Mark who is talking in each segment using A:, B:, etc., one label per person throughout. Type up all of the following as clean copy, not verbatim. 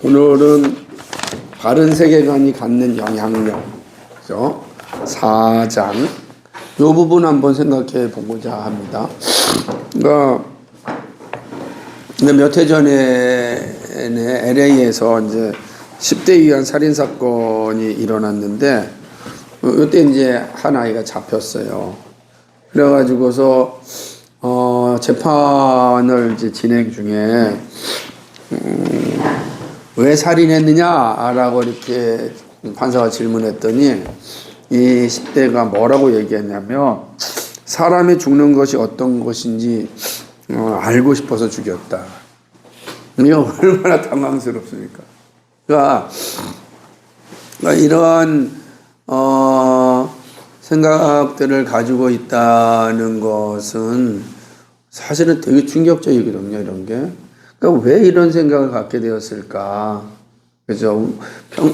A: 오늘은 바른 세계관이 갖는 영향력, 그죠? 4장. 이 부분 한번 생각해 보고자 합니다. 그러니까 몇 해 전에 LA에서 이제 10대 위한 살인 사건이 일어났는데, 이때 이제 한 아이가 잡혔어요. 그래가지고서 재판을 이제 진행 중에 왜 살인했느냐라고 이렇게 판사가 질문했더니 이 10대가 뭐라고 얘기했냐면 사람이 죽는 것이 어떤 것인지 알고 싶어서 죽였다. 이거 얼마나 당황스럽습니까? 그러니까 이런 생각들을 가지고 있다는 것은 사실은 되게 충격적이거든요. 이런 게. 그러니까 왜 이런 생각을 갖게 되었을까? 그죠?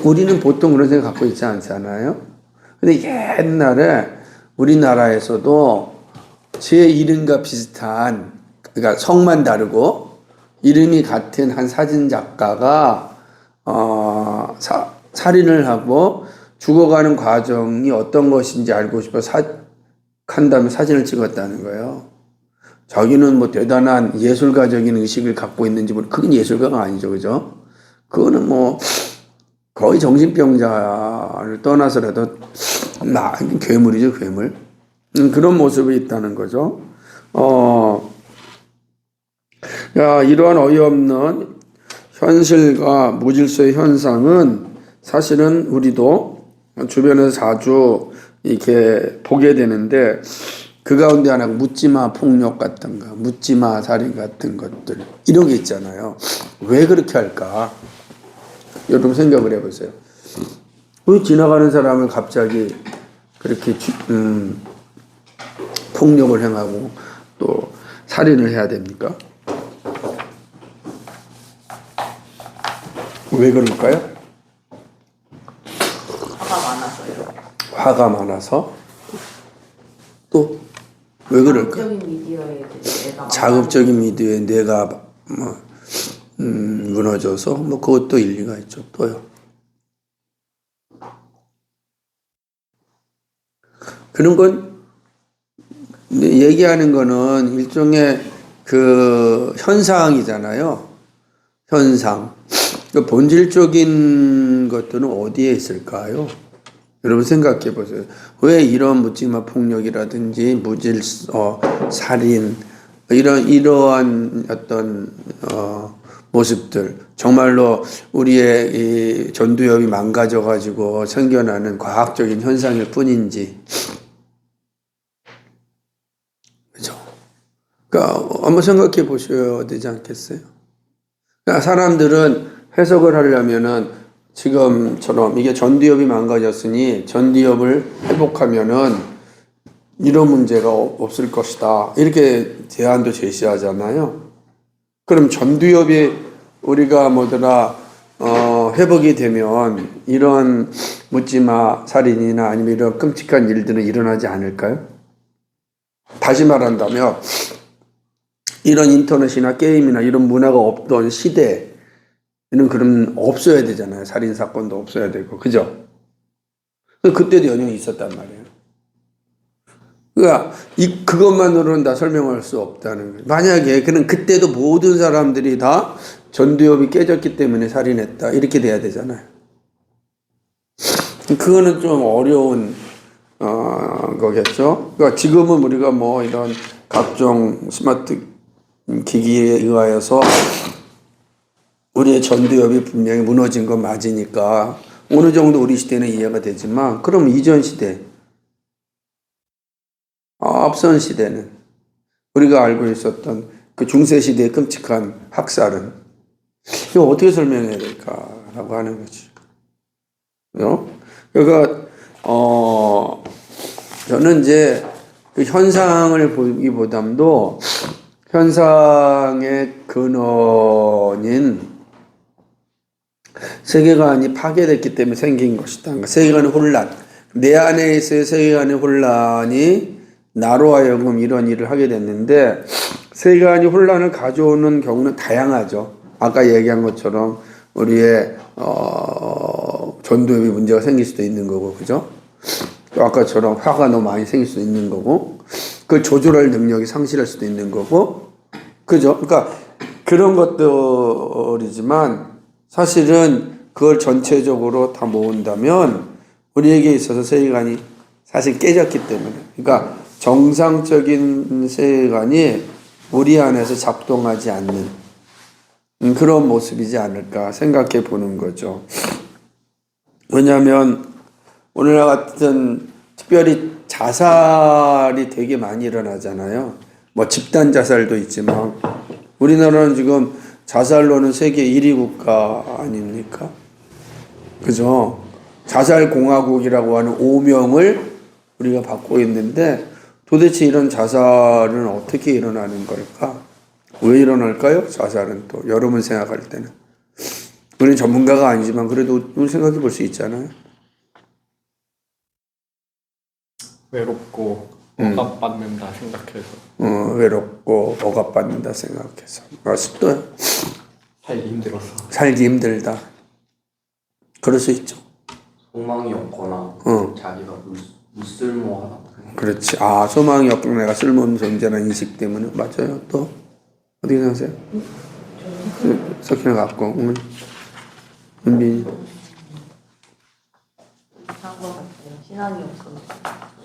A: 우리는 보통 그런 생각 갖고 있지 않잖아요. 근데 옛날에 우리나라에서도 제 이름과 비슷한, 그러니까 성만 다르고 이름이 같은 한 사진 작가가 살인을 하고 죽어가는 과정이 어떤 것인지 알고 싶어서 한 다음에 사진을 찍었다는 거예요. 자기는 뭐 대단한 예술가적인 의식을 갖고 있는지 모르겠는데 그건 예술가가 아니죠, 그죠? 그거는 뭐 거의 정신병자를 떠나서라도 괴물이죠, 괴물. 그런 모습이 있다는 거죠. 이러한 어이없는 현실과 무질서의 현상은 사실은 우리도 주변에서 자주 이렇게 보게 되는데, 그 가운데 하나가 묻지마 폭력 같은가, 묻지마 살인 같은 것들, 이런 게 있잖아요. 왜 그렇게 할까? 여러분 생각을 해보세요. 왜 지나가는 사람을 갑자기 그렇게 폭력을 행하고 또 살인을 해야 됩니까? 왜 그럴까요?
B: 화가 많아서요.
A: 화가 많아서? 또 왜 그럴까? 자극적인 미디어에 내가 무너져서 그것도 일리가 있죠. 또요. 그런 건 얘기하는 거는 일종의 그 현상이잖아요. 현상. 그 본질적인 것들은 어디에 있을까요? 여러분 생각해 보세요. 왜 이런 묻지마 폭력이라든지 살인 이러한 어떤 모습들, 정말로 우리의 이 전두엽이 망가져 가지고 생겨나는 과학적인 현상일 뿐인지, 그죠? 그러니까 한번 생각해 보셔야 되지 않겠어요? 그러니까 사람들은 해석을 하려면은 지금처럼 이게 전두엽이 망가졌으니 전두엽을 회복하면은 이런 문제가 없을 것이다, 이렇게 대안도 제시하잖아요. 그럼 전두엽이 우리가 회복이 되면 이런 묻지마 살인이나 아니면 이런 끔찍한 일들은 일어나지 않을까요? 다시 말한다면 이런 인터넷이나 게임이나 이런 문화가 없던 시대 는 그럼 없어야 되잖아요. 살인 사건도 없어야 되고, 그죠? 그때도 연영이 있었단 말이에요. 그러니까 그것만으로는 다 설명할 수 없다는 거예요. 만약에 그때도 모든 사람들이 다 전두엽이 깨졌기 때문에 살인했다, 이렇게 돼야 되잖아요. 그거는 좀 어려운 거겠죠. 그러니까 지금은 우리가 이런 각종 스마트 기기에 의하여서 우리의 전두엽이 분명히 무너진 건 맞으니까 어느 정도 우리 시대는 이해가 되지만, 그럼 이전 시대, 앞선 시대는 우리가 알고 있었던 그 중세 시대의 끔찍한 학살은 이거 어떻게 설명해야 될까라고 하는 거지. 그러니까 저는 이제 그 현상을 보기보다도 현상의 근원인 세계관이 파괴됐기 때문에 생긴 것이다. 그러니까 세계관의 혼란, 내 안에 있어의 세계관의 혼란이 나로 하여금 이런 일을 하게 됐는데, 세계관이 혼란을 가져오는 경우는 다양하죠. 아까 얘기한 것처럼 우리의 전도에 문제가 생길 수도 있는 거고, 그죠? 또 아까처럼 화가 너무 많이 생길 수도 있는 거고, 그 조절할 능력이 상실할 수도 있는 거고, 그죠? 그러니까 그런 것들이지만 사실은 그걸 전체적으로 다 모은다면 우리에게 있어서 세계관이 사실 깨졌기 때문에, 그러니까 정상적인 세계관이 우리 안에서 작동하지 않는 그런 모습이지 않을까 생각해 보는 거죠. 왜냐하면 오늘날 같은 특별히 자살이 되게 많이 일어나잖아요. 뭐 집단 자살도 있지만 우리나라는 지금 자살로는 세계 1위 국가 아닙니까? 그죠? 자살공화국이라고 하는 오명을 우리가 받고 있는데 도대체 이런 자살은 어떻게 일어나는 걸까? 왜 일어날까요? 자살은 또 여러분 생각할 때는. 우리는 전문가가 아니지만 그래도 생각해 볼 수 있잖아요.
B: 외롭고 억압받는다 생각해서.
A: 외롭고 억압받는다 생각해서. 또
B: 살기 힘들어서.
A: 살기 힘들다. 그럴 수 있죠.
C: 소망이 없거나 자기가 무쓸모하다.
A: 그렇지. 소망이 없고 내가 쓸모없는 존재라는 인식 때문에. 맞아요. 또 어떻게 생각하세요? 석희나 갖고 은빈이.
D: 비슷한 것 같아요. 신앙이 없어서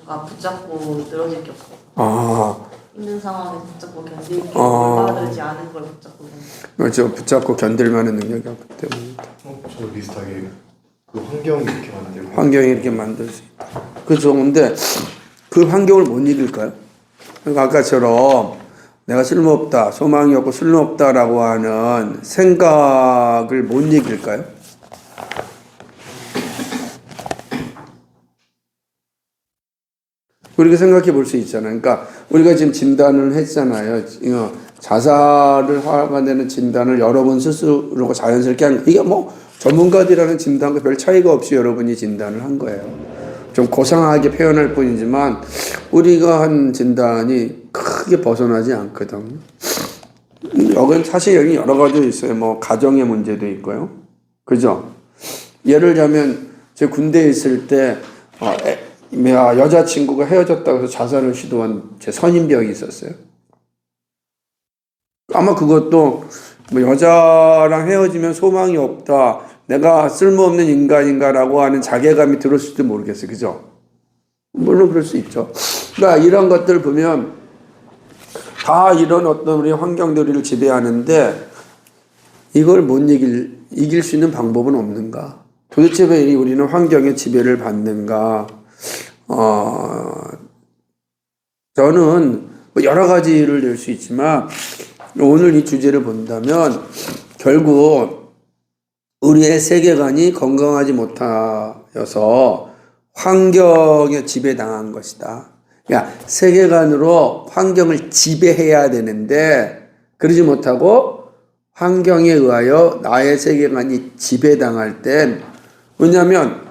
D: 뭔가 붙잡고 늘어질 게 없어서 힘든 상황에서 붙잡고 견디기 올바르지 않은 걸 붙잡고
A: 그렇죠. 붙잡고 견딜 만한 능력이 없기 때문입니다.
B: 저도 비슷하게 그 환경이 이렇게 만들고
A: 환경이 이렇게 만들 수 있다. 그렇죠. 근데 그 환경을 못 이길까요? 그러니까 아까처럼 내가 쓸모없다, 소망이 없고 쓸모없다라고 하는 생각을 못 이길까요? 우리가 생각해 볼 수 있잖아요. 그러니까 우리가 지금 진단을 했잖아요. 자살을 하게 되는 진단을 여러분 스스로가 자연스럽게 한 거. 이게 뭐 전문가들이라는 진단과 별 차이가 없이 여러분이 진단을 한 거예요. 좀 고상하게 표현할 뿐이지만 우리가 한 진단이 크게 벗어나지 않거든요. 여긴 사실 여기 여러 가지 있어요. 뭐 가정의 문제도 있고요. 그죠? 예를 들자면 제 군대에 있을 때 여자친구가 헤어졌다고 해서 자살을 시도한 제 선임병이 있었어요. 아마 그것도 뭐 여자랑 헤어지면 소망이 없다, 내가 쓸모없는 인간인가라고 하는 자괴감이 들었을지도 모르겠어요. 그죠? 물론 그럴 수 있죠. 그러니까 이런 것들 보면 다 이런 어떤 우리 환경들이 우리를 지배하는데 이걸 못 이길 수 있는 방법은 없는가? 도대체 왜 우리는 환경의 지배를 받는가? 저는 뭐 여러 가지를 낼 수 있지만 오늘 이 주제를 본다면 결국 우리의 세계관이 건강하지 못하여서 환경에 지배당한 것이다. 그러니까 세계관으로 환경을 지배해야 되는데 그러지 못하고 환경에 의하여 나의 세계관이 지배당할 땐, 왜냐하면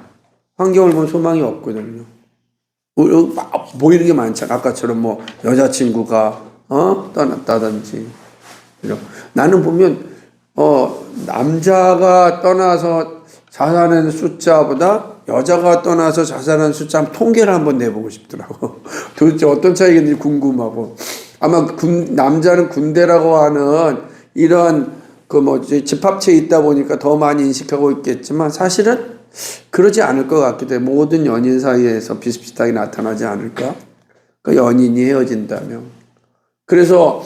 A: 환경을 보면 소망이 없거든요. 보이는 게 많잖아. 아까처럼 뭐 여자친구가 떠났다든지. 나는 보면 남자가 떠나서 자살하는 숫자보다 여자가 떠나서 자살하는 숫자 통계를 한번 내보고 싶더라고. 도대체 어떤 차이겠는지 궁금하고. 아마 남자는 군대라고 하는 이런 집합체에 있다 보니까 더 많이 인식하고 있겠지만 사실은 그러지 않을 것 같기도 해. 모든 연인 사이에서 비슷비슷하게 나타나지 않을까? 그 연인이 헤어진다면. 그래서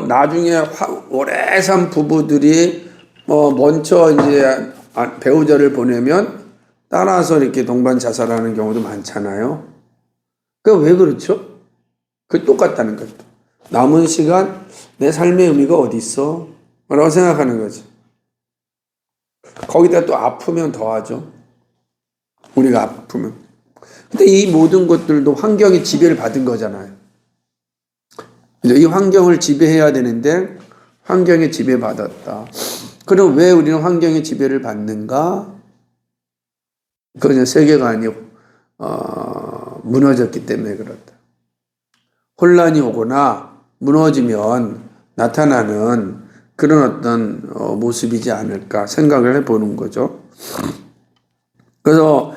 A: 나중에 오래 산 부부들이 먼저 이제 배우자를 보내면 따라서 이렇게 동반 자살하는 경우도 많잖아요. 그러니까 왜 그렇죠? 그 똑같다는 거죠. 남은 시간 내 삶의 의미가 어디 있어? 라고 생각하는 거지. 거기다 또 아프면 더하죠. 우리가 아프면. 근데 이 모든 것들도 환경의 지배를 받은 거잖아요. 이 환경을 지배해야 되는데 환경에 지배받았다. 그럼 왜 우리는 환경의 지배를 받는가? 그냥 세계관이 무너졌기 때문에 그렇다. 혼란이 오거나 무너지면 나타나는 그런 어떤 모습이지 않을까 생각을 해보는 거죠. 그래서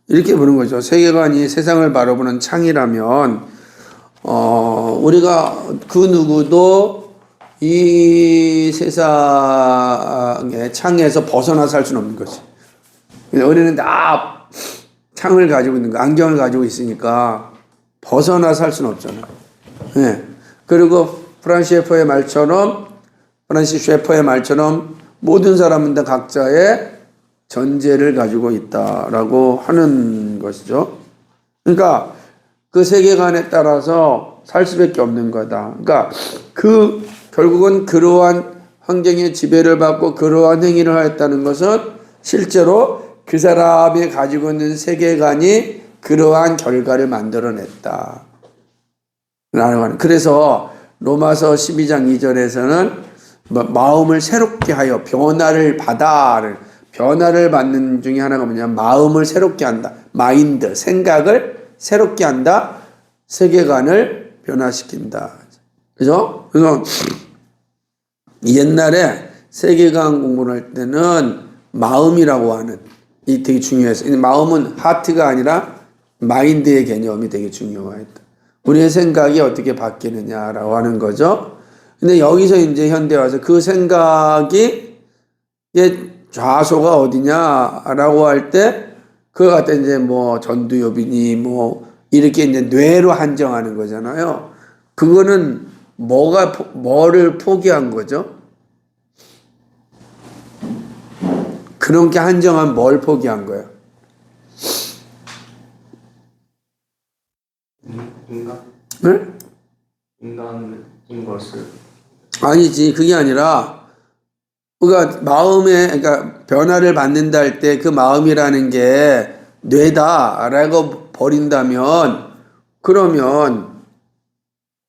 A: 이렇게 보는 거죠. 세계관이 세상을 바라보는 창이라면 우리가 그 누구도 이 세상의 창에서 벗어나 살 수는 없는 거지. 우리는 다 창을 가지고 있는 거, 안경을 가지고 있으니까 벗어나 살 수는 없잖아. 네. 그리고 프란시스 셰퍼의 말처럼 모든 사람은 다 각자의 전제를 가지고 있다라고 하는 것이죠. 그러니까 그 세계관에 따라서 살 수밖에 없는 거다. 그러니까 결국은 그러한 환경의 지배를 받고 그러한 행위를 하였다는 것은 실제로 그 사람이 가지고 있는 세계관이 그러한 결과를 만들어냈다. 그래서 로마서 12장 2절에서는 마음을 새롭게 하여 변화를 받는 중에 하나가 뭐냐면 마음을 새롭게 한다. 마인드, 생각을 새롭게 한다. 세계관을 변화시킨다. 그죠? 그래서 옛날에 세계관 공부를 할 때는 마음이라고 하는 이 되게 중요했어요. 마음은 하트가 아니라 마인드의 개념이 되게 중요했다. 우리의 생각이 어떻게 바뀌느냐라고 하는 거죠. 근데 여기서 이제 현대 와서 그 생각이 좌소가 어디냐라고 할 때 그거 갖다 이제 뭐 전두엽이니 뭐 이렇게 이제 뇌로 한정하는 거잖아요. 그거는 뭐를 포기한 거죠? 그렇게 한정한 뭘 포기한 거예요?
C: 인간?
A: 네?
C: 인간인 것을
A: 아니지. 그게 아니라 그러니까 변화를 받는다 할 때 그 마음이라는 게 뇌다라고 버린다면 그러면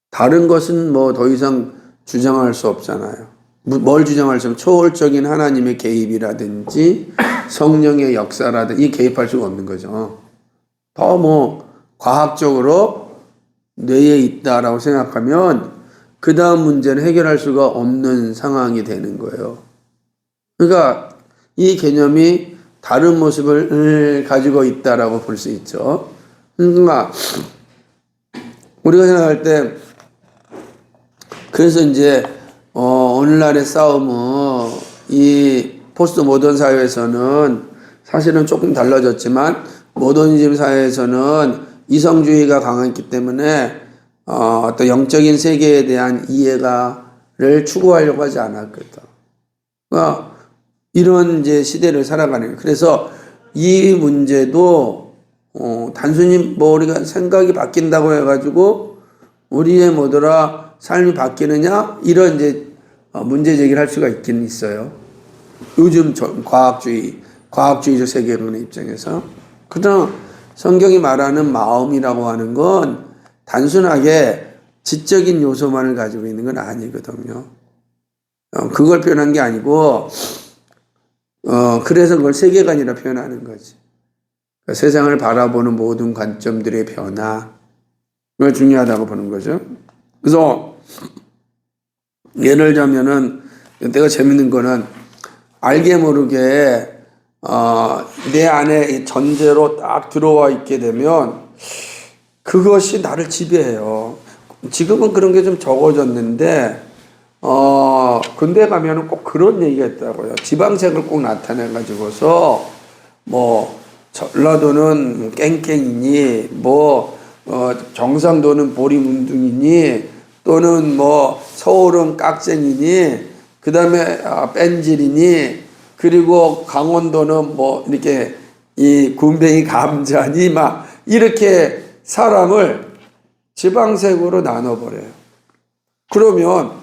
A: 다른 것은 뭐 더 이상 주장할 수 없잖아요. 뭘 주장할 수 없으면 초월적인 하나님의 개입이라든지 성령의 역사라든지 개입할 수가 없는 거죠. 더 뭐 과학적으로 뇌에 있다라고 생각하면 그 다음 문제는 해결할 수가 없는 상황이 되는 거예요. 그러니까 이 개념이 다른 모습을 가지고 있다라고 볼 수 있죠. 그러니까 우리가 생각할 때 그래서 이제 오늘날의 싸움은 이 포스트 모던 사회에서는 사실은 조금 달라졌지만 모더니즘 사회에서는 이성주의가 강했기 때문에 어떤 영적인 세계에 대한 이해를 추구하려고 하지 않았거든. 그러니까 이런 이제 시대를 살아가는 거예요. 그래서 이 문제도 단순히 뭐 우리가 생각이 바뀐다고 해가지고 우리의 뭐더라 삶이 바뀌느냐 이런 이제 문제 제기를 할 수가 있긴 있어요. 요즘 과학주의적 세계론의 입장에서. 그러나 성경이 말하는 마음이라고 하는 건 단순하게 지적인 요소만을 가지고 있는 건 아니거든요. 그걸 표현한 게 아니고 그래서 그걸 세계관이라 표현하는 거지. 그러니까 세상을 바라보는 모든 관점들의 변화 그걸 중요하다고 보는 거죠. 그래서 예를 들자면은 내가 재밌는 거는 알게 모르게 내 안에 전제로 딱 들어와 있게 되면 그것이 나를 지배해요. 지금은 그런 게 좀 적어졌는데 근데 가면은 꼭 그런 얘기가 있더라고요. 지방색을 꼭 나타내 가지고서 뭐 전라도는 깽깽이니 뭐 경상도는 보리문둥이니 또는 뭐 서울은 깍쟁이니 그 다음에 뺀질이니 그리고 강원도는 뭐 이렇게 이 군뱅이 감자니 막 이렇게 사람을 지방색으로 나눠버려요. 그러면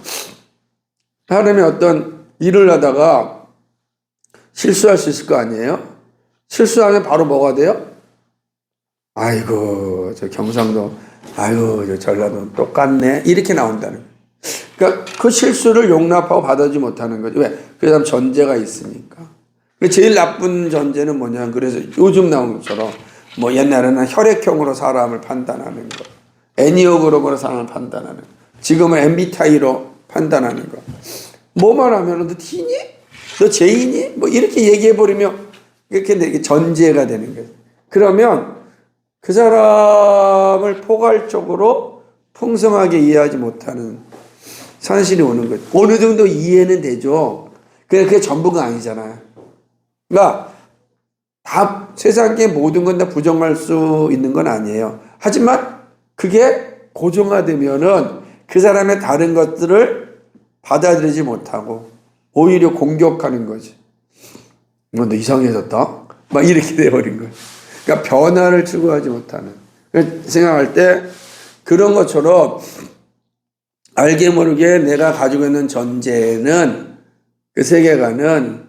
A: 사람이 어떤 일을 하다가 실수할 수 있을 거 아니에요? 실수하면 바로 뭐가 돼요? 아이고 저 경상도 아이고 저 전라도 똑같네 이렇게 나온다는 거예요. 그러니까 그 실수를 용납하고 받아주지 못하는 거죠. 왜? 그 사람 전제가 있으니까. 제일 나쁜 전제는 뭐냐? 그래서 요즘 나온 것처럼 뭐 옛날에는 혈액형으로 사람을 판단하는 거, 애니어그램으로 사람을 판단하는 거, 지금은 MBTI로 판단하는 거. 뭐만 하면 너 T니? 너 J니? 뭐 이렇게 얘기해버리면 이렇게 전제가 되는 거예요. 그러면 그 사람을 포괄적으로 풍성하게 이해하지 못하는 산신이 오는 거죠. 어느 정도 이해는 되죠. 그게 전부가 아니잖아요. 그러니까 다 세상의 모든 건 다 부정할 수 있는 건 아니에요. 하지만 그게 고정화되면은 그 사람의 다른 것들을 받아들이지 못하고 오히려 공격하는 거지. 너 이상해졌다? 막 이렇게 돼버린 거예요. 그러니까 변화를 추구하지 못하는. 생각할 때 그런 것처럼 알게 모르게 내가 가지고 있는 전제는 그 세계관은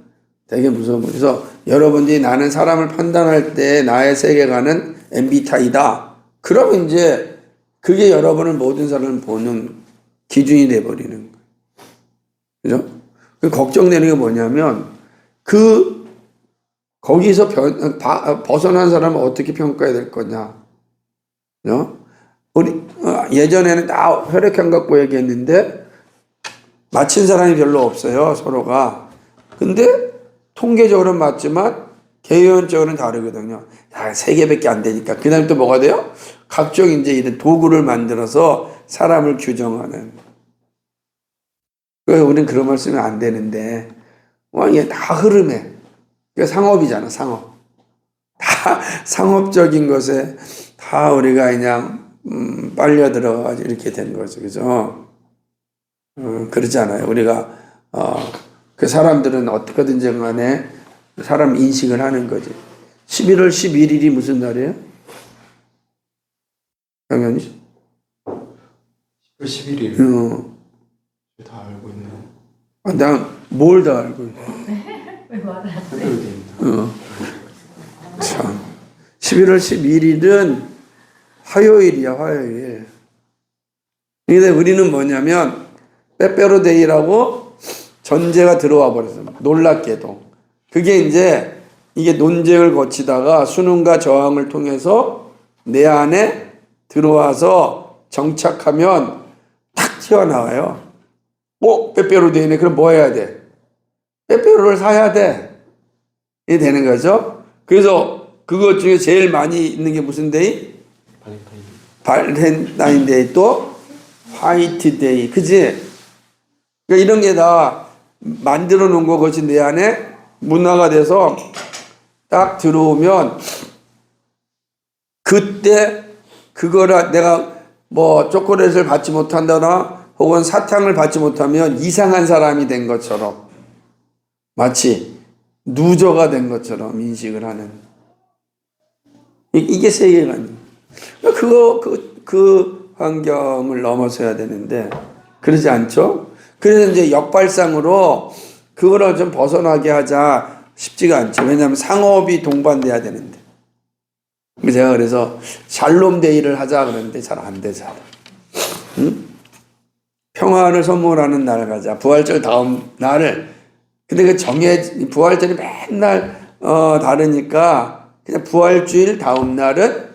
A: 되게 무서운 거예요. 그래서 여러분들이 나는 사람을 판단할 때 나의 세계관은 MBTI다. 그러면 이제 그게 여러분을 모든 사람을 보는 기준이 돼버리는 거예요. 그죠? 걱정되는 게 뭐냐면 거기서 벗어난 사람을 어떻게 평가해야 될 거냐. 우리 예전에는 다 혈액형 갖고 얘기했는데 맞힌 사람이 별로 없어요, 서로가. 근데 통계적으로는 맞지만 개연적으로는 다르거든요. 야, 3개밖에 안 되니까 그다음에 또 뭐가 돼요? 각종 이제 이런 도구를 만들어서 사람을 규정하는. 그래서 우리는 그런 말 쓰면 안 되는데 이게 다 흐름에. 그러니까 상업이잖아, 상업. 다 상업적인 것에 다 우리가 그냥 빨려 들어가지고 이렇게 된 거죠, 그죠? 그렇지 않아요. 우리가 그 사람들은 어떻게든지 간에 사람 인식을 하는 거지. 11월 11일이 무슨 날이에요? 당연히
B: 11월 11일. 다 알고 있네.
A: 난 뭘 다 알고 있어.
D: 왜 말을 안 돼?
B: 페페로데이입니다.
A: 참. 11월 11일은 화요일이야, 화요일. 근데 우리는 뭐냐면 빼빼로데이라고 전제가 들어와 버렸어. 놀랍게도. 그게 이제 이게 논쟁을 거치다가 수능과 저항을 통해서 내 안에 들어와서 정착하면 탁 튀어나와요. 빼빼로데이네. 그럼 뭐 해야 돼? 빼빼로를 사야 돼. 이게 되는 거죠. 그래서 그것 중에 제일 많이 있는 게 무슨 데이? 발렌타인데이 또 화이트데이. 그지? 그러니까 이런 게 다 만들어 놓은 거 그것이 내 안에 문화가 돼서 딱 들어오면 그때 그거라 내가 뭐 초콜릿을 받지 못한다나 혹은 사탕을 받지 못하면 이상한 사람이 된 것처럼 마치 누저가 된 것처럼 인식을 하는 이게 세계관이에요. 그 환경을 넘어서야 되는데 그러지 않죠? 그래서 이제 역발상으로 그거를 좀 벗어나게 하자 쉽지가 않죠. 왜냐하면 상업이 동반돼야 되는데. 제가 그래서 샬롬데이를 하자 그러는데 잘 안 되잖아. 응? 평안을 선물하는 날 가자. 부활절 다음 날을. 근데 부활절이 맨날 다르니까 그냥 부활주일 다음 날은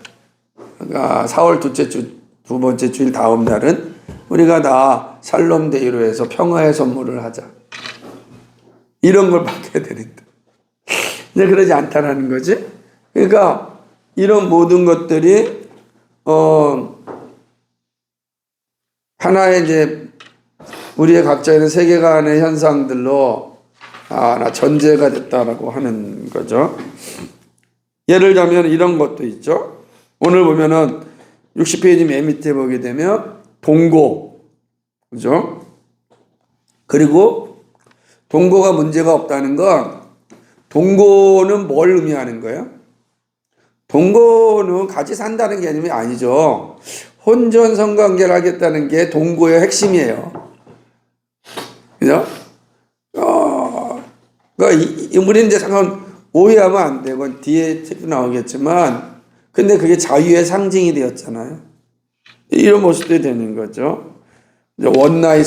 A: 그러니까 4월 두 번째 주일 다음 날은 우리가 다 샬롬데이로 해서 평화의 선물을 하자. 이런 걸 바뀌어야 되는데. 근데 그러지 않다라는 거지. 그러니까 이런 모든 것들이 하나의 이제 우리의 각자 있는 세계관의 현상들로 나 전제가 됐다라고 하는 거죠. 예를 들면 이런 것도 있죠. 오늘 보면은 60페이지 맨 밑에 보게 되면 동고, 그죠? 그리고 동고가 문제가 없다는 건 동고는 뭘 의미하는 거예요? 동고는 같이 산다는 개념이 아니죠. 혼전 성관계를 하겠다는 게 동고의 핵심이에요. 그죠? 그러니까 우리는 이제 잠깐 오해하면 안 되고 뒤에 책도 나오겠지만 근데 그게 자유의 상징이 되었잖아요. 이런 모습도 되는 거죠. 원나잇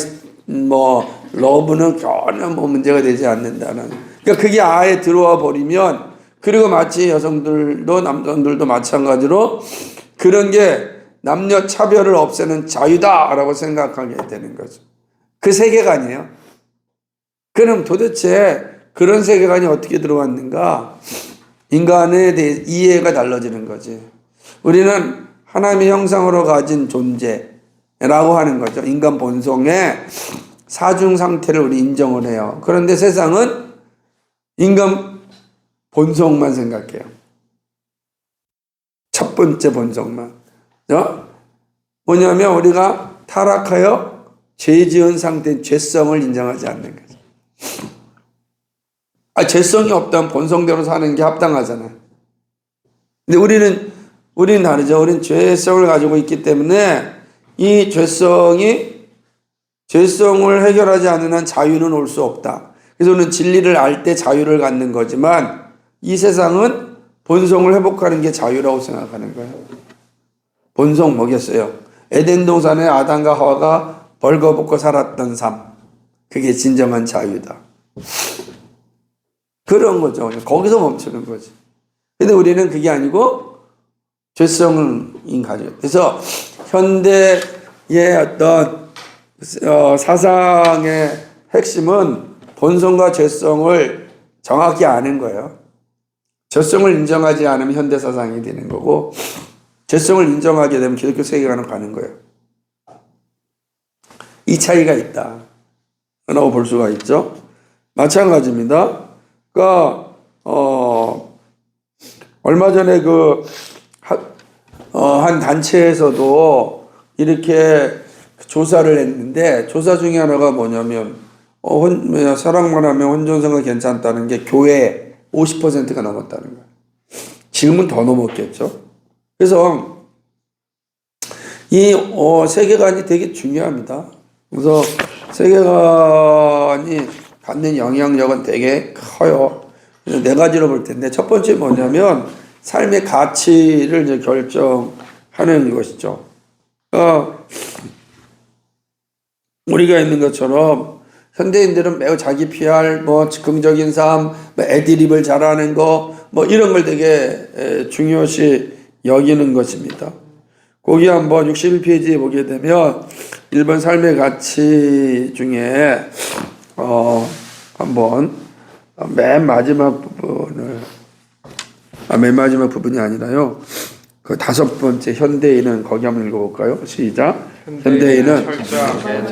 A: 러브는 전혀 문제가 되지 않는다는. 그러니까 그게 아예 들어와 버리면 그리고 마치 여성들도 남성들도 마찬가지로 그런 게 남녀 차별을 없애는 자유다라고 생각하게 되는 거죠. 그 세계관이에요. 그럼 도대체 그런 세계관이 어떻게 들어왔는가? 인간에 대해 이해가 달라지는 거지. 우리는 하나님의 형상으로 가진 존재라고 하는 거죠. 인간 본성의 사중 상태를 우리 인정을 해요. 그런데 세상은 인간 본성만 생각해요. 첫 번째 본성만. 뭐냐면 우리가 타락하여 죄 지은 상태인 죄성을 인정하지 않는 거죠. 죄성이 없다면 본성대로 사는 게 합당하잖아요. 근데 우리는 다르죠. 우리는 죄성을 가지고 있기 때문에 이 죄성을 해결하지 않는 한 자유는 올 수 없다. 그래서 우리는 진리를 알 때 자유를 갖는 거지만 이 세상은 본성을 회복하는 게 자유라고 생각하는 거예요. 본성 뭐겠어요? 에덴 동산에 아담과 하와가 벌거벗고 살았던 삶. 그게 진정한 자유다. 그런 거죠. 거기서 멈추는 거지. 근데 우리는 그게 아니고 죄성을 가지고. 그래서 현대의 어떤 사상의 핵심은 본성과 죄성을 정확히 아는 거예요. 죄성을 인정하지 않으면 현대 사상이 되는 거고, 죄성을 인정하게 되면 기독교 세계관으로 가는 거예요. 이 차이가 있다 라고 볼 수가 있죠. 마찬가지입니다. 그러니까 얼마 전에 한 단체에서도 이렇게 조사를 했는데, 조사 중에 하나가 뭐냐면 사랑만 하면 혼전성은 괜찮다는 게 교회 50%가 넘었다는 거예요. 지금은 더 넘었겠죠. 그래서 이 세계관이 되게 중요합니다. 그래서 세계관이 갖는 영향력은 되게 커요. 네 가지로 볼 텐데, 첫 번째 뭐냐면 삶의 가치를 이제 결정하는 것이죠. 우리가 있는 것처럼 현대인들은 매우 자기 PR, 즉흥적인 삶, 애드립을 잘하는 거, 이런 걸 되게 중요시 여기는 것입니다. 거기 한번 61페이지에 보게 되면 일본 삶의 가치 중에 한번 맨 마지막 부분이 아니라요. 그 5번째 현대인은 거기 한번 읽어볼까요? 시작. 현대인은
E: 철저하게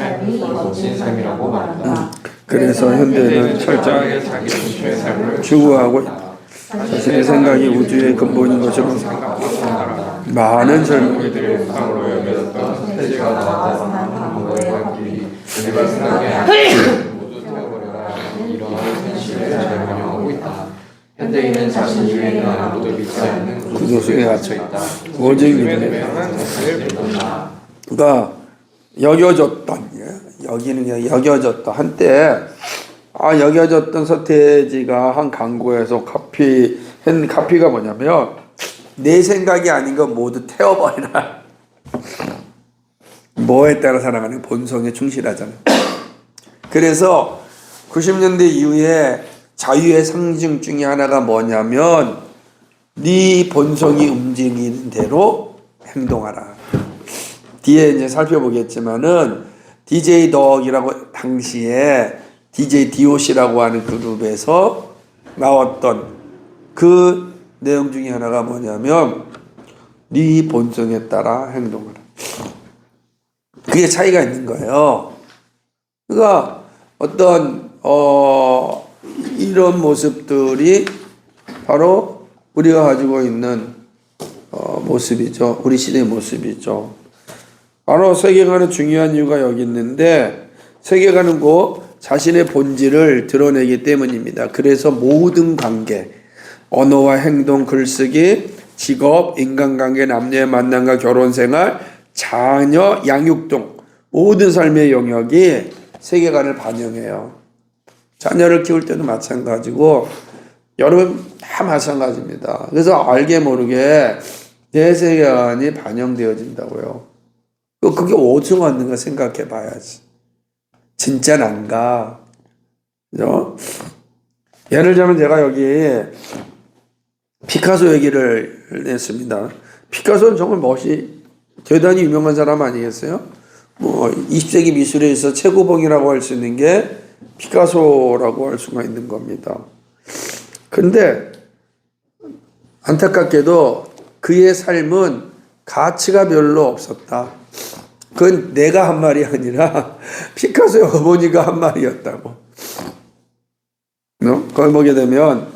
E: 자기 중심의 삶이라고 말한다.
A: 그래서 현대인은
E: 철저하게 자기 중심의 삶을
A: 추구하고 있다. 자신의 생각이 우주의 근본인 것으로 많은
E: 젊은이들의 우상으로 여겨졌던 세계가 나왔다. 일반 생각에 모두 태워버려라. 이러한 현실을 잘 반영하고 있다. 현대인은 자신 위에 있는 모두 믿지 않는
A: 구조 속에 갇혀
E: 있다.
A: 오직 믿음에 그가 여겨졌던, 여기는 여겨졌다. 한때 여겨졌던 서태지가 한 광고에서 카피가 뭐냐면 내 생각이 아닌 건 모두 태워버리라. 뭐에 따라 살아가는 본성에 충실하잖아. 그래서 90년대 이후에 자유의 상징 중에 하나가 뭐냐면 네 본성이 움직이는 대로 행동하라. 뒤에 이제 살펴보겠지만은 DJ 덕이라고 당시에 DJ DOC라고 하는 그룹에서 나왔던 그 내용 중에 하나가 뭐냐면 네 본성에 따라 행동하라. 그게 차이가 있는 거예요. 그러니까 어떤 이런 모습들이 바로 우리가 가지고 있는 모습이죠. 우리 시대의 모습이죠. 바로 세계관의 중요한 이유가 여기 있는데, 세계관은 곧 자신의 본질을 드러내기 때문입니다. 그래서 모든 관계, 언어와 행동, 글쓰기, 직업, 인간관계, 남녀의 만남과 결혼생활, 자녀, 양육 등 모든 삶의 영역이 세계관을 반영해요. 자녀를 키울 때도 마찬가지고 여러분 다 마찬가지입니다. 그래서 알게 모르게 내 세계관이 반영되어진다고요. 그게 어디서 왔는가 생각해 봐야지. 진짜 난가? 그죠? 예를 들면 제가 여기 피카소 얘기를 냈습니다. 피카소는 정말 대단히 유명한 사람 아니겠어요? 뭐 20세기 미술에서 최고봉이라고 할 수 있는 게 피카소라고 할 수가 있는 겁니다. 근데 안타깝게도 그의 삶은 가치가 별로 없었다. 그건 내가 한 말이 아니라 피카소의 어머니가 한 말이었다고. 그걸 보게 되면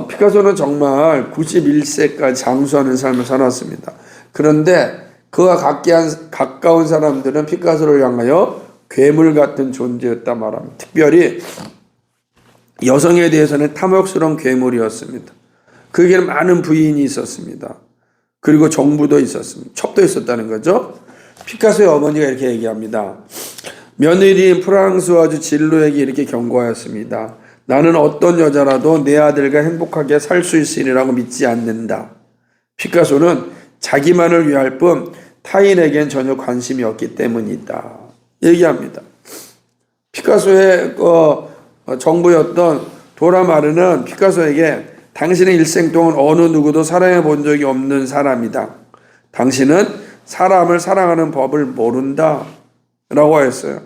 A: 피카소는 정말 91세까지 장수하는 삶을 살았습니다. 그런데 그와 가까운 사람들은 피카소를 향하여 괴물 같은 존재였다 말합니다. 특별히 여성에 대해서는 탐욕스러운 괴물이었습니다. 그에게는 많은 부인이 있었습니다. 그리고 정부도 있었습니다. 첩도 있었다는 거죠. 피카소의 어머니가 이렇게 얘기합니다. 며느리인 프랑스와즈 진로에게 이렇게 경고하였습니다. 나는 어떤 여자라도 내 아들과 행복하게 살 수 있으리라고 믿지 않는다. 피카소는 자기만을 위할 뿐 타인에겐 전혀 관심이 없기 때문이다. 얘기합니다. 피카소의 정부였던 도라마르는 피카소에게 당신의 일생 동안 어느 누구도 사랑해 본 적이 없는 사람이다. 당신은 사람을 사랑하는 법을 모른다. 라고 했어요.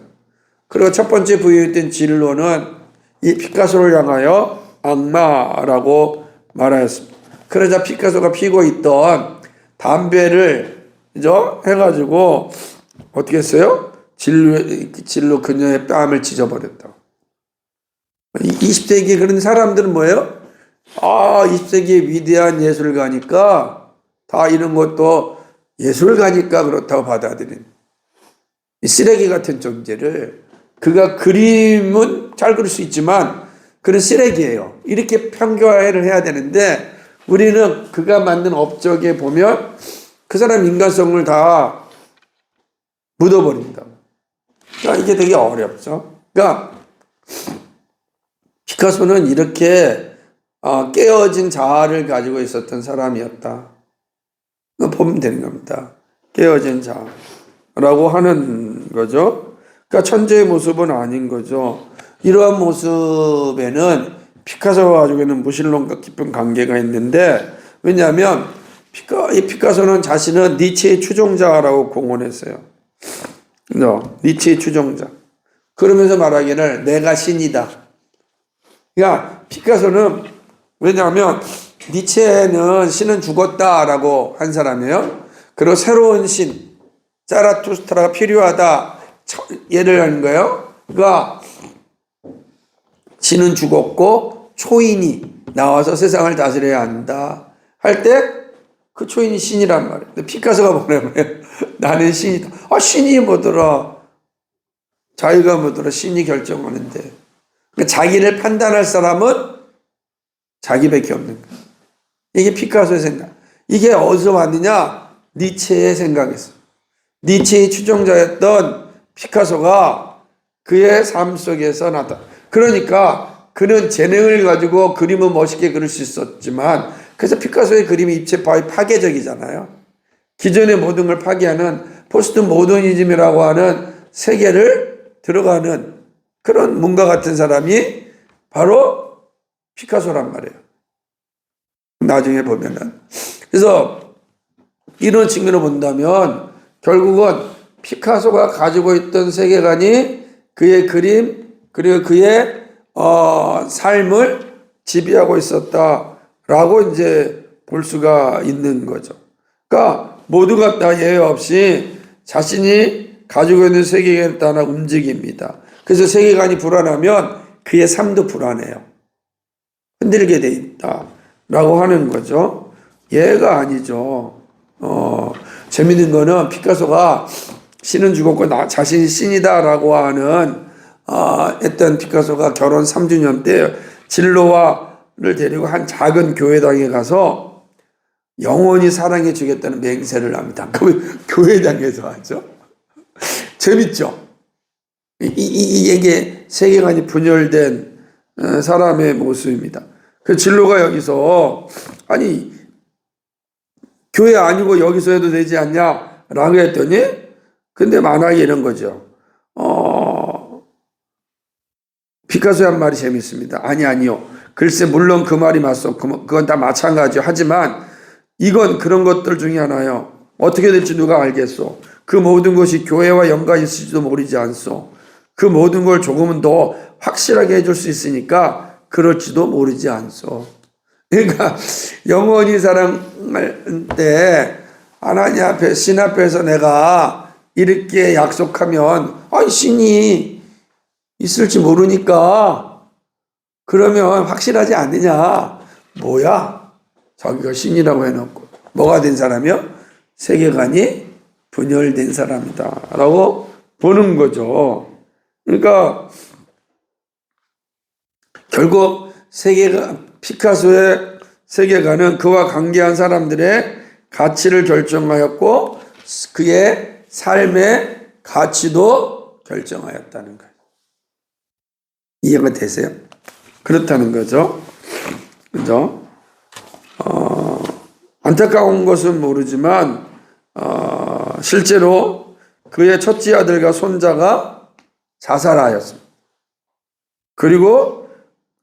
A: 그리고 첫 번째 부여했던 진로는 이 피카소를 향하여 악마라고 말하였습니다. 그러자 피카소가 피고 있던 담배를 해가지고 어떻게 했어요? 진로 그녀의 뺨을 찢어버렸다. 20세기에 그런 사람들은 뭐예요? 20세기의 위대한 예술가니까 다 이런 것도 예술가니까 그렇다고 받아들인 이 쓰레기 같은 존재를 그가 그림은 잘 그릴 수 있지만 그는 쓰레기예요. 이렇게 평가를 해야 되는데 우리는 그가 만든 업적에 보면 그 사람 인간성을 다 묻어버린다. 그러니까 이게 되게 어렵죠. 그러니까 피카소는 이렇게 깨어진 자아를 가지고 있었던 사람이었다. 보면 되는 겁니다. 깨어진 자라고 하는 거죠. 그러니까 천재의 모습은 아닌 거죠. 이러한 모습에는 피카소와 가지고 있는 무신론과 깊은 관계가 있는데 왜냐하면 이 피카소는 자신은 니체의 추종자라고 공언했어요. 니체의 추종자. 그러면서 말하기를 내가 신이다. 그러니까 피카소는 왜냐하면 니체는 신은 죽었다라고 한 사람이에요. 그리고 새로운 신, 자라투스트라가 필요하다. 예를 하는 거예요. 그러니까 신은 죽었고 초인이 나와서 세상을 다스려야 한다. 할 때 그 초인이 신이란 말이에요. 근데 피카소가 뭐냐면 나는 신이다. 신이 뭐더라. 자기가 뭐더라. 신이 결정하는데. 그러니까 자기를 판단할 사람은 자기밖에 없는 거예요. 이게 피카소의 생각. 이게 어디서 왔느냐? 니체의 생각이었어요. 니체의 추종자였던 피카소가 그의 삶 속에서 나타나. 그러니까 그는 재능을 가지고 그림은 멋있게 그릴 수 있었지만 그래서 피카소의 그림이 입체 파괴적이잖아요. 기존의 모든 걸 파괴하는 포스트 모더니즘이라고 하는 세계를 들어가는 그런 문과 같은 사람이 바로 피카소란 말이에요. 나중에 보면은. 그래서 이런 측면으로 본다면 결국은 피카소가 가지고 있던 세계관이 그의 그림 그리고 그의 삶을 지배하고 있었다라고 이제 볼 수가 있는 거죠. 그러니까 모두가 다 예외 없이 자신이 가지고 있는 세계관에 따라 움직입니다. 그래서 세계관이 불안하면 그의 삶도 불안해요. 흔들게 돼 있다라고 하는 거죠. 예가 아니죠. 재밌는 거는 피카소가 신은 죽었고 나 자신이 신이다라고 하는 했던 피카소가 결혼 3주년 때 진로와를 데리고 한 작은 교회당에 가서 영원히 사랑해 주겠다는 맹세를 합니다. 그 교회당에서 하죠. 재밌죠? 이게 세계관이 분열된 사람의 모습입니다. 그 진로가 여기서 아니 교회 아니고 여기서 해도 되지 않냐라고 했더니 근데 만약에 이런 거죠. 피카소의 한 말이 재밌습니다. 아니요. 글쎄 물론 그 말이 맞소. 그건 다 마찬가지요. 하지만 이건 그런 것들 중에 하나요. 어떻게 될지 누가 알겠소. 그 모든 것이 교회와 연관이 있을지도 모르지 않소. 그 모든 걸 조금은 더 확실하게 해줄 수 있으니까 그럴지도 모르지 않소. 그러니까 영원히 사랑할 때 하나님 앞에 신 앞에서 내가 이렇게 약속하면 신이 있을지 모르니까 그러면 확실하지 않느냐. 뭐야? 자기가 신이라고 해놓고 뭐가 된 사람이요? 세계관이 분열된 사람이다 라고 보는 거죠. 그러니까 결국 피카소의 세계관은 그와 관계한 사람들의 가치를 결정하였고 그의 삶의 가치도 결정하였다는 거예요. 이해가 되세요? 그렇다는 거죠. 그죠? 안타까운 것은 모르지만 실제로 그의 첫째 아들과 손자가 자살하였습니다. 그리고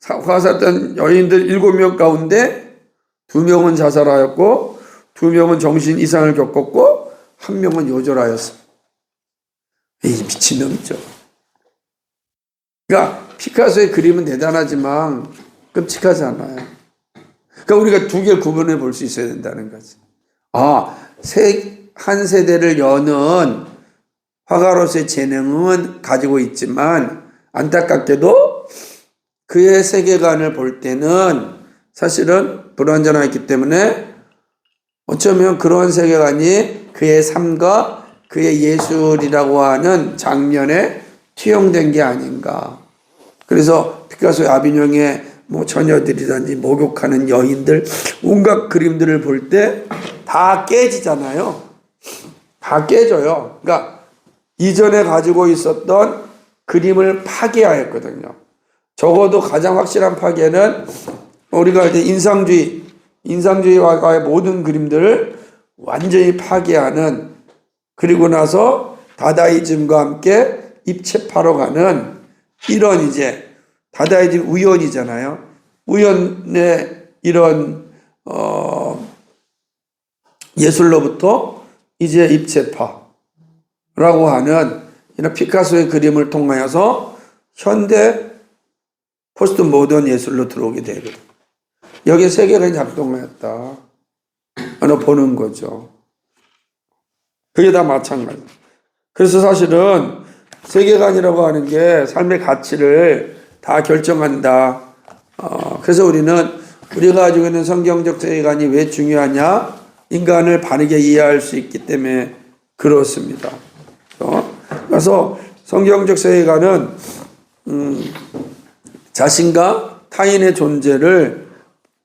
A: 화살했던 여인들 7명 가운데 2명은 자살하였고 2명은 정신 이상을 겪었고 1명은 요절하였습니다. 이 미친놈이죠. 그러니까 피카소의 그림은 대단하지만 끔찍하지 않아요. 그러니까 우리가 두 개를 구분해 볼 수 있어야 된다는 거지. 한 세대를 여는 화가로서의 재능은 가지고 있지만 안타깝게도 그의 세계관을 볼 때는 사실은 불완전하기 때문에 어쩌면 그런 세계관이 그의 삶과 그의 예술이라고 하는 장면에 투영된 게 아닌가. 그래서 피카소의 아비뇽의 처녀들이라든지 목욕하는 여인들 온갖 그림들을 볼 때 다 깨지잖아요. 다 깨져요. 그러니까 이전에 가지고 있었던 그림을 파괴하였거든요. 적어도 가장 확실한 파괴는 우리가 할 때 인상주의와의 모든 그림들을 완전히 파괴하는, 그리고 나서 다다이즘과 함께 입체파로 가는 이런 다다이즘 우연이잖아요. 우연의 이런 예술로부터 이제 입체파라고 하는 이런 피카소의 그림을 통하여서 현대 포스트 모던 예술로 들어오게 되거든요. 여기에 세계관이 작동하였다. 보는 거죠. 그게 다 마찬가지. 그래서 사실은 세계관이라고 하는 게 삶의 가치를 다 결정한다. 그래서 우리가 가지고 있는 성경적 세계관이 왜 중요하냐? 인간을 바르게 이해할 수 있기 때문에 그렇습니다. 그래서 성경적 세계관은 자신과 타인의 존재를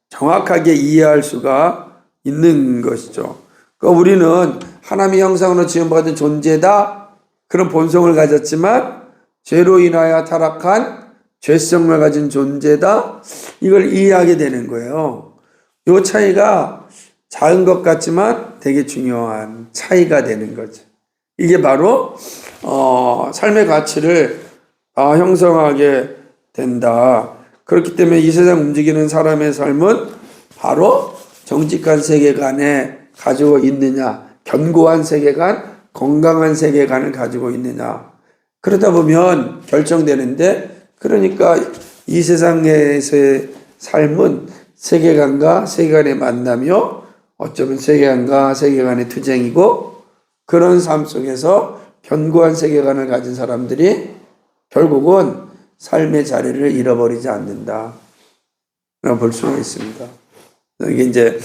A: 정확하게 이해할 수가 있는 것이죠. 그러니까 우리는 하나님의 형상으로 지음받은 존재다, 그런 본성을 가졌지만 죄로 인하여 타락한 죄성을 가진 존재다, 이걸 이해하게 되는 거예요. 이 차이가 작은 것 같지만 되게 중요한 차이가 되는 거죠. 이게 바로 삶의 가치를 형성하게 된다. 그렇기 때문에 이 세상 움직이는 사람의 삶은 바로 정직한 세계관에 가지고 있느냐, 견고한 세계관, 건강한 세계관을 가지고 있느냐. 그러다 보면 결정되는데, 그러니까 이 세상에서의 삶은 세계관과 세계관의 만남이요, 어쩌면 세계관과 세계관의 투쟁이고, 그런 삶 속에서 견고한 세계관을 가진 사람들이 결국은 삶의 자리를 잃어버리지 않는다 라고 볼 수가 있습니다. 이게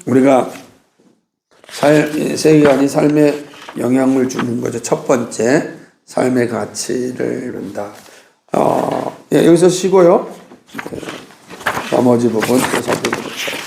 A: 우리가 세계관이 삶에 영향을 주는 거죠. 첫 번째, 삶의 가치를 이룬다. 여기서 쉬고요. 나머지 부분 또 살펴보겠습니다.